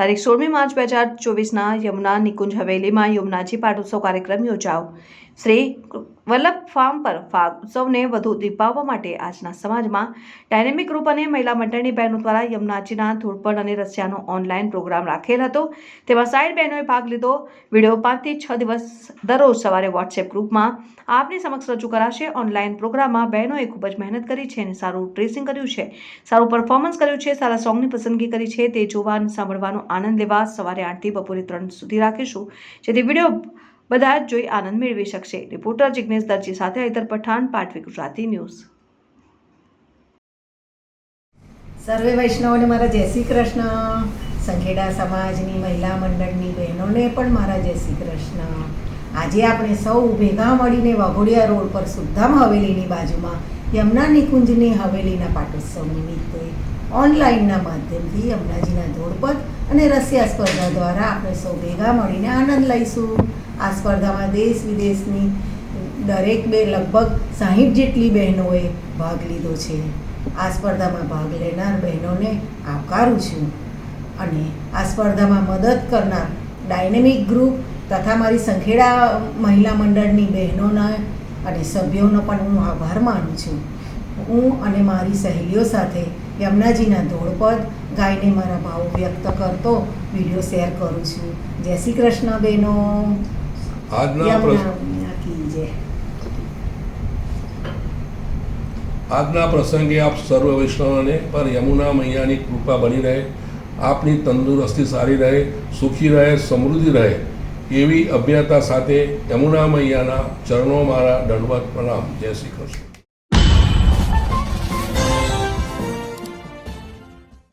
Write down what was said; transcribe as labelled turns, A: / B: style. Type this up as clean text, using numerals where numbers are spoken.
A: તારીખ 16 માર્ચ 2024ના યમુના નિકુંજ હવેલીમાં યમુનાજી પાટોત્સવ કાર્યક્રમ યોજાયો। શ્રી વલ્લભ ફાર્મ પર ફાગ ઉત્સવને વધુ દીપાવવા માટે આજના સમાજમાં ડાયનેમિક ગ્રુપ અને મહિલા મંડળની બહેનો દ્વારા યમુનાજીના ધૂળપડ અને રસિયાનો ઓનલાઈન પ્રોગ્રામ રાખેલ હતો। તેમાં સાઈડ બહેનોએ ભાગ લીધો। વિડીયો 5 થી 6 દિવસ દરરોજ સવારે વોટ્સએપ ગ્રુપમાં આપની સમક્ષ રજૂ કરાશે। ઓનલાઈન પ્રોગ્રામમાં બહેનોએ ખૂબ જ મહેનત કરી છે અને સારું ડ્રેસિંગ કર્યું છે, સારું પરફોર્મન્સ કર્યું છે, સારા સોંગની પસંદગી કરી છે। તે જોવા અને સાંભળવાનો આનંદ લેવા સવારે 8 થી બપોરે 3 સુધી રાખીશું, જેથી વિડીયો બધા જ જોઈ આનંદ મેળવી શકશે। રિપોર્ટર જિગ્નેશ દરજી સાથે હૈદર પઠાણ, પાટવી ગુજરાતી ન્યૂઝ।
B: સર્વે વૈષ્ણવોને મારા જય શ્રી કૃષ્ણ। સંખેડા સમાજની મહિલા મંડળની બહેનોને પણ મારા જય શ્રી કૃષ્ણ। આજે આપણે સૌ ભેગા મળીને વાઘોડિયા રોડ પર સુખધામ હવેલીની બાજુમાં યમુના નિકુંજની હવેલીના પાટોત્સવ નિમિત્તે ઓનલાઈનના માધ્યમથી યમુનાજીના ધોળપદ અને રસિયા સ્પર્ધા દ્વારા આપણે સૌ ભેગા મળીને આનંદ લઈશું। આ સ્પર્ધામાં દેશ વિદેશની દરેક લગભગ 60 જેટલી બહેનોએ ભાગ લીધો છે। આ સ્પર્ધામાં ભાગ લેનાર બહેનોને આવકારું છું અને આ સ્પર્ધામાં મદદ કરનાર ડાયનેમિક ગ્રુપ તથા મારી સંખેડા મહિલા મંડળની બહેનોના અને સભ્યોનો પણ હું આભાર માનું છું। હું અને મારી સહેલીઓ સાથે યમુનાજીના ધોળપદ ગાઈને મારા ભાવ વ્યક્ત કરતો વિડીયો શેર કરું છું। જય શ્રી કૃષ્ણ બહેનો।
C: આજના પ્રસંગે આપ સર્વ વૈષ્ણવોને પર યમુના મૈયાની કૃપા બની રહે, આપની તંદુરસ્તી સારી રહે, સુખી રહે, સમૃદ્ધિ રહે એવી અભ્યર્થના સાથે યમુના મૈયાના ચરણો મારા દંડવત પ્રણામ। જય શ્રી કૃષ્ણ।